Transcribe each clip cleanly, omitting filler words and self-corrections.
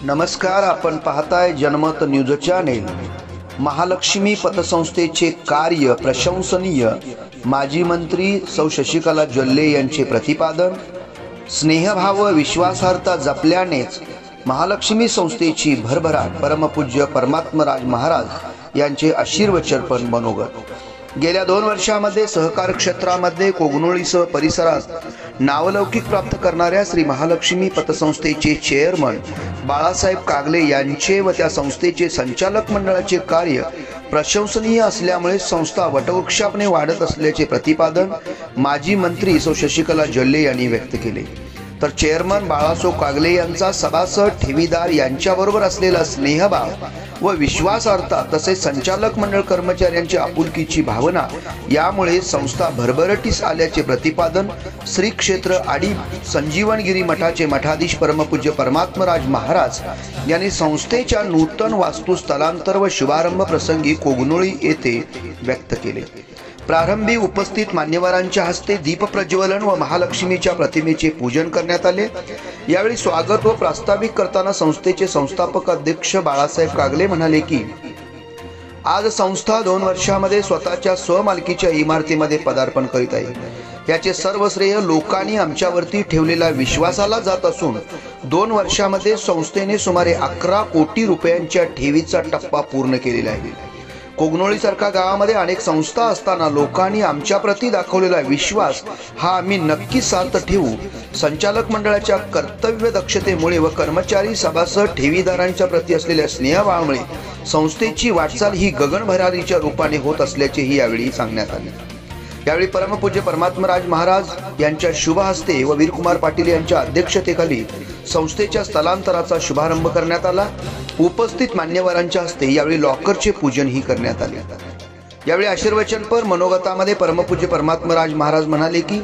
नमस्कार, आपण पाहताय जनमत न्यूज चॅनेल। महालक्ष्मी पतसंस्थेचे कार्य प्रशंसनीय, माजी मंत्री सौ शशिकला जोल्ले यांचे प्रतिपादन। स्नेहभाव व विश्वासार्हता जपल्यानेच महालक्ष्मी संस्थेची भरभराट, परमपूज्य परमात्मराज महाराज यांचे आशीर्वचन मनोगत। गेल्या 2 वर्षांमध्ये सहकार क्षेत्रामध्ये कोगनोळीसह परिसरात नावलौकिक प्राप्त करणाऱ्या श्री महालक्ष्मी पतसंस्थेचे चेअरमन बाळासाहेब कागले यांचे व त्या संस्थेचे संचालक मंडळाचे कार्य प्रशंसनीय असल्यामुळे संस्था वटवृक्षापणे वाढत असल्याचे प्रतिपादन माजी मंत्री सौ शशिकला जोल्ले यांनी व्यक्त केले। तर चेअरमन बाळासाहेब कागले यांचा सभासद ठेवीदार यांच्याबरोबर असलेला स्नेहभाव व विश्वासार्हता तसेच संचालक मंडळ कर्मचाऱ्यांची आपुलकीची भावना यामुळे संस्था भरभराटीस आल्याचे प्रतिपादन श्री क्षेत्र आडी संजीवनगिरी मठाचे मठाधीश परमपूज्य परमात्मराज महाराज यांनी संस्थेच्या नूतन वास्तू स्थलांतर व शुभारंभ प्रसंगी कोगनोळी येथे व्यक्त केले। प्रारंभी उपस्थित मान्यवरांच्या हस्ते दीप प्रज्वलन व महालक्ष्मीच्या प्रतिमेचे पूजन करण्यात आले। यावेळी स्वागत व प्रास्ताविक करताना संस्थेचे संस्थापक अध्यक्ष बाळासाहेब कागले म्हणाले की आज संस्था 2 वर्षांमध्ये स्वतःच्या स्वमालकीच्या इमारतीमध्ये पदार्पण करीत आहे। याचे सर्व श्रेय लोकांनी आमच्यावरती ठेवलेल्या विश्वासाला जात असून 2 वर्षांमध्ये संस्थेने सुमारे 11 कोटी रुपयांच्या ठेवीचा टप्पा पूर्ण केलेला आहे। कोगनोळीसारख्या गावामध्ये अनेक संस्था असताना लोकांनी आमच्याप्रती दाखवलेला विश्वास हा आम्ही नक्की सार्थ ठेवू। संचालक मंडळाच्या कर्तव्य दक्षतेमुळे व कर्मचारी सभासद ठेवीदारांच्या प्रती असलेल्या स्नेहभावामुळे संस्थेची वाटचाल ही गगनभरारीच्या रूपाने होत असल्याचेही यावेळी सांगण्यात आले। यावेळी परमपूज्य परमात्मराज महाराज यांच्या शुभ हस्ते व वीरकुमार पाटील यांच्या अध्यक्षतेखाली संस्थेच्या स्थलांतराचा शुभारंभ करण्यात आला। उपस्थित मान्यवरांच्या हस्ते यावेळी लॉकरचे पूजनही करण्यात आले। यावेळी आशीर्वचनपर मनोगतामध्ये परमपूज्य परमात्मराज महाराज म्हणाले की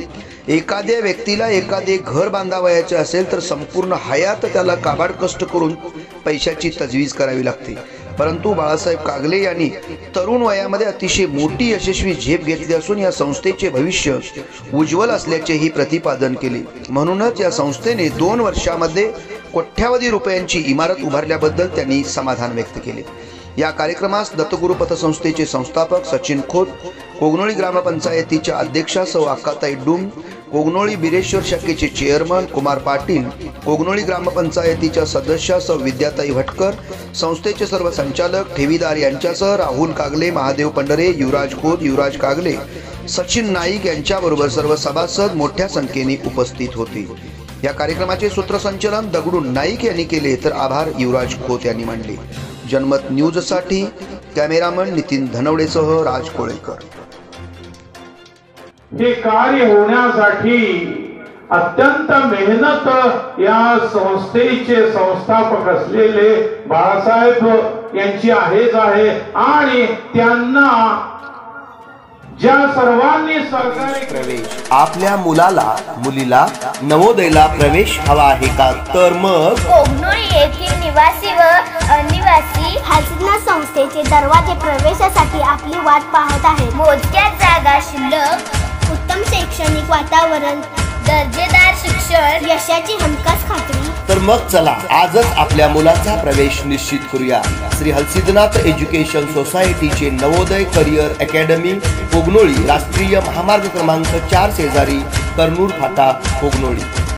एखाद्या व्यक्तीला एखादे घर बांधावयाचे असेल तर संपूर्ण हयात त्याला काबाड कष्ट करून पैशाची तजवीज करावी लागते, परंतु बाळासाहेब कागले यांनी तरुण वयामध्ये अतिशय मोठी यशस्वी झेप घेतली असून या संस्थेचे भविष्य उज्ज्वल असल्याचेही प्रतिपादन केले। म्हणूनच या संस्थेने 2 वर्षांमध्ये कोट्यावधी रुपयांची इमारत उभारल्याबद्दल त्यांनी समाधान व्यक्त केले। या कार्यक्रमास दत्तगुरु पतसंस्थेचे संस्थापक सचिन खोत, कोगनोळी ग्रामपंचायतीच्या अध्यक्षा सौ अक्काताई डूम, कोगनोळी बिरेश्वर शाखेचे चेअरमन कुमार पाटील, कोगनोळी ग्रामपंचायतीच्या सदस्या सौ विद्याताई भटकर, संस्थेचे सर्व संचालक ठेवीदार यांच्यासह राहुल कागले, महादेव पंढरे, युवराज खोत, युवराज कागले, सचिन नाईक यांच्याबरोबर सर्व सभासद मोठ्या संख्येने उपस्थित होते। या कार्यक्रमाचे सूत्रसंचालन दगडू नाईक यांनी केले तर आभार युवराज खोत यांनी मानले। जनमत न्यूज साठी कॅमेरामन नितीन धनवडेसह राज कोळेकर। हे कार्य होण्यासाठी अत्यंत मेहनत या संस्थेचे संस्थापक असलेले बाळासाहेब यांची आहेच आहे आणि त्यांना ज्या सर्वांनी सरकारी प्रवेश आपल्या मुलाला मुलीला नवोदयला प्रवेश हवा आहे का, तर मग कोगनोळी येथील निवासी व अनिवासी हालसिद्ना संस्थेचे दरवाजे प्रवेशासाठी आपली वाट पाहत आहेत। मोजक्या जागा शिल्लक, उत्तम शैक्षणिक वातावरण, दर्जेदार शिक्षण, यशाची हमखास खात्री। तर मग चला आजच आपल्या मुलाचा प्रवेश निश्चित करूया। श्री हलसिद्धनाथ एज्युकेशन सोसायटीचे नवोदय करिअर अकॅडमी कोगनोळी, राष्ट्रीय महामार्ग क्रमांक 4 शेजारी, कर्नूल फाटा, कोगनोळी।